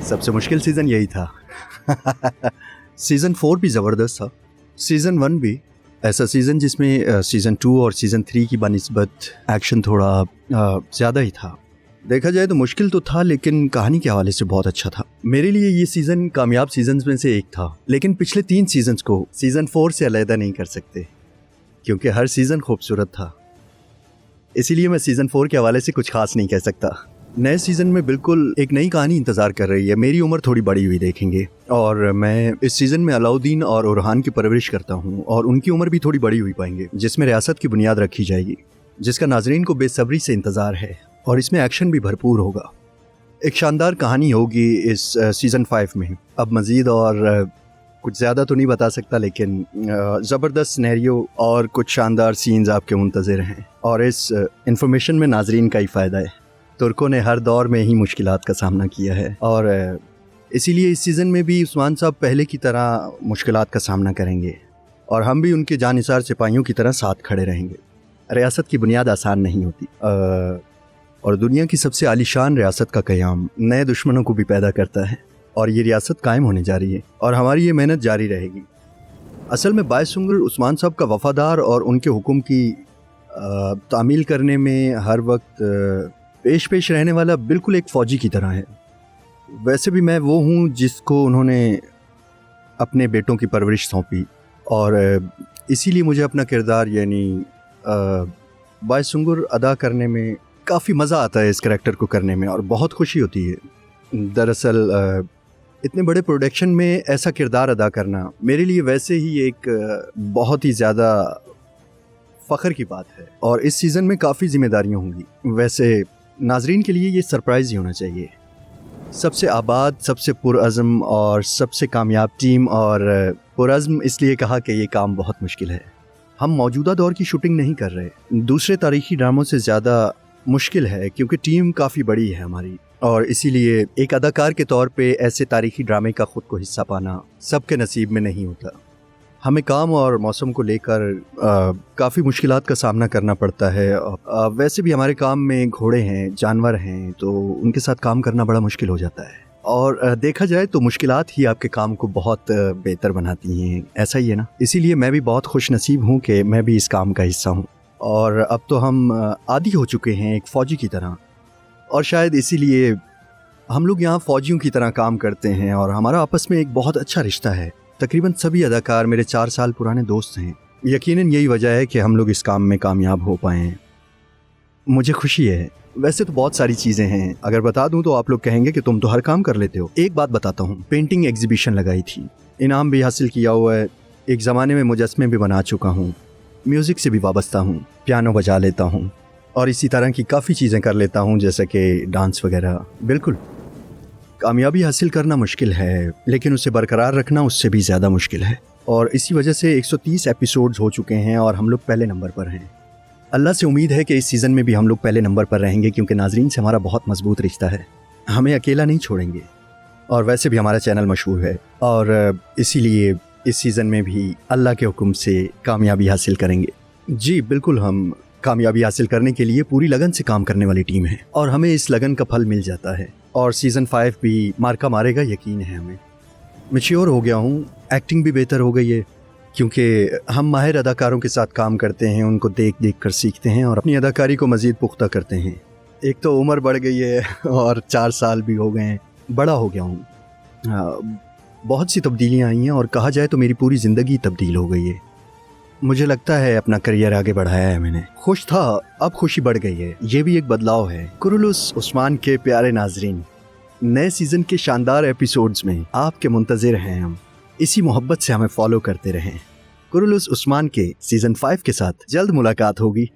सबसे मुश्किल सीज़न यही था। सीज़न 4 भी ज़बरदस्त था, सीज़न 1 भी ऐसा सीज़न जिसमें सीज़न 2 और सीज़न 3 की बनिस्बत एक्शन थोड़ा ज़्यादा ही था। देखा जाए तो मुश्किल तो था, लेकिन कहानी के हवाले से बहुत अच्छा था। मेरे लिए ये सीज़न कामयाब सीज़न्स में से एक था, लेकिन पिछले 3 सीज़न्स को सीज़न 4 से अलहदा नहीं कर सकते, क्योंकि हर सीज़न खूबसूरत था। इसीलिए मैं सीज़न 4 के हवाले से कुछ खास नहीं कह सकता। नए सीज़न में बिल्कुल एक नई कहानी इंतज़ार कर रही है। मेरी उम्र थोड़ी बड़ी हुई देखेंगे, और मैं इस सीज़न में अलाउद्दीन और ओरहान की परवरिश करता हूँ, और उनकी उम्र भी थोड़ी बड़ी हुई पाएंगे, जिसमें रियासत की बुनियाद रखी जाएगी, जिसका नाजरीन को बेसब्री से इंतज़ार है। और इसमें एक्शन भी भरपूर होगा। एक शानदार कहानी होगी इस सीज़न 5 में। अब मज़ीद और कुछ ज़्यादा तो नहीं बता सकता, लेकिन ज़बरदस्त सिनेरियो और कुछ शानदार सीन्स आपके मुंतज़िर हैं, और इस इंफॉर्मेशन में नाजरीन का ही फ़ायदा है। तुर्कों ने हर दौर में ही मुश्किलात का सामना किया है, और इसीलिए इस सीज़न में भी उस्मान साहब पहले की तरह मुश्किलात का सामना करेंगे, और हम भी उनके जानिसार सिपाहियों की तरह साथ खड़े रहेंगे। रियासत की बुनियाद आसान नहीं होती, और दुनिया की सबसे आलीशान रियासत का क़याम नए दुश्मनों को भी पैदा करता है, और ये रियासत कायम होने जा रही है, और हमारी ये मेहनत जारी रहेगी। असल में बायसुंगुर उस्मान साहब का वफ़ादार और उनके हुक्म की तामील करने में हर वक्त पेश रहने वाला बिल्कुल एक फ़ौजी की तरह है। वैसे भी मैं वो हूँ जिसको उन्होंने अपने बेटों की परवरिश सौंपी, और इसीलिए मुझे अपना किरदार यानी बायसुंगुर अदा करने में काफ़ी मज़ा आता है, इस करैक्टर को करने में, और बहुत खुशी होती है। दरअसल इतने बड़े प्रोडक्शन में ऐसा किरदार अदा करना मेरे लिए वैसे ही एक बहुत ही ज़्यादा फ़ख्र की बात है, और इस सीज़न में काफ़ी ज़िम्मेदारियाँ होंगी। वैसे नाजरीन के लिए ये सरप्राइज़ ही होना चाहिए। सबसे आबाद, सबसे पुरअज़्म और सबसे कामयाब टीम, और पुरअज़्म इसलिए कहा कि ये काम बहुत मुश्किल है। हम मौजूदा दौर की शूटिंग नहीं कर रहे, दूसरे तारीख़ी ड्रामों से ज़्यादा मुश्किल है, क्योंकि टीम काफ़ी बड़ी है हमारी, और इसीलिए एक अदाकार के तौर पे ऐसे तारीख़ी ड्रामे का ख़ुद को हिस्सा पाना सबके नसीब में नहीं होता। हमें काम और मौसम को लेकर काफ़ी मुश्किलात का सामना करना पड़ता है। वैसे भी हमारे काम में घोड़े हैं, जानवर हैं, तो उनके साथ काम करना बड़ा मुश्किल हो जाता है, और देखा जाए तो मुश्किलात ही आपके काम को बहुत बेहतर बनाती हैं। ऐसा ही है ना? इसीलिए मैं भी बहुत खुश नसीब हूँ कि मैं भी इस काम का हिस्सा हूँ, और अब तो हम आदी हो चुके हैं एक फ़ौजी की तरह, और शायद इसीलिए हम लोग यहाँ फ़ौजियों की तरह काम करते हैं, और हमारा आपस में एक बहुत अच्छा रिश्ता है। तकरीबन सभी अदाकार मेरे 4 साल पुराने दोस्त हैं। यकीनन यही वजह है कि हम लोग इस काम में कामयाब हो पाए हैं। मुझे खुशी है। वैसे तो बहुत सारी चीज़ें हैं, अगर बता दूं तो आप लोग कहेंगे कि तुम तो हर काम कर लेते हो। एक बात बताता हूँ, पेंटिंग एग्जीबिशन लगाई थी, इनाम भी हासिल किया हुआ है, एक ज़माने में मुजस्मे भी बना चुका हूँ, म्यूज़िक से भी वाबस्ता हूँ, पियानो बजा लेता हूँ, और इसी तरह की काफ़ी चीज़ें कर लेता हूँ, जैसे कि डांस वगैरह। बिल्कुल, कामयाबी हासिल करना मुश्किल है, लेकिन उसे बरकरार रखना उससे भी ज़्यादा मुश्किल है, और इसी वजह से 130 एपिसोड्स हो चुके हैं, और हम लोग पहले नंबर पर हैं। अल्लाह से उम्मीद है कि इस सीज़न में भी हम लोग पहले नंबर पर रहेंगे, क्योंकि नाजरीन से हमारा बहुत मजबूत रिश्ता है, हमें अकेला नहीं छोड़ेंगे। और वैसे भी हमारा चैनल मशहूर है, और इसीलिए इस सीज़न में भी अल्लाह के हुक्म से कामयाबी हासिल करेंगे। जी बिल्कुल, हम कामयाबी हासिल करने के लिए पूरी लगन से काम करने वाली टीम है, और हमें इस लगन का फल मिल जाता है, और सीज़न 5 भी मार्का मारेगा, यकीन है हमें। मैच्योर हो गया हूँ, एक्टिंग भी बेहतर हो गई है, क्योंकि हम माहिर अदाकारों के साथ काम करते हैं, उनको देख देख कर सीखते हैं, और अपनी अदाकारी को मज़ीद पुख्ता करते हैं। एक तो उम्र बढ़ गई है, और 4 साल भी हो गए हैं, बड़ा हो गया हूँ। बहुत सी तब्दीलियाँ आई हैं, और कहा जाए तो मेरी पूरी ज़िंदगी तब्दील हो गई है। मुझे लगता है अपना करियर आगे बढ़ाया है मैंने। खुश था, अब खुशी बढ़ गई है, ये भी एक बदलाव है। कुरुलुस उस्मान के प्यारे नाजरीन, नए सीज़न के शानदार एपिसोड्स में आपके मुंतज़िर हैं हम। इसी मोहब्बत से हमें फॉलो करते रहें। कुरुलुस उस्मान के सीज़न 5 के साथ जल्द मुलाकात होगी।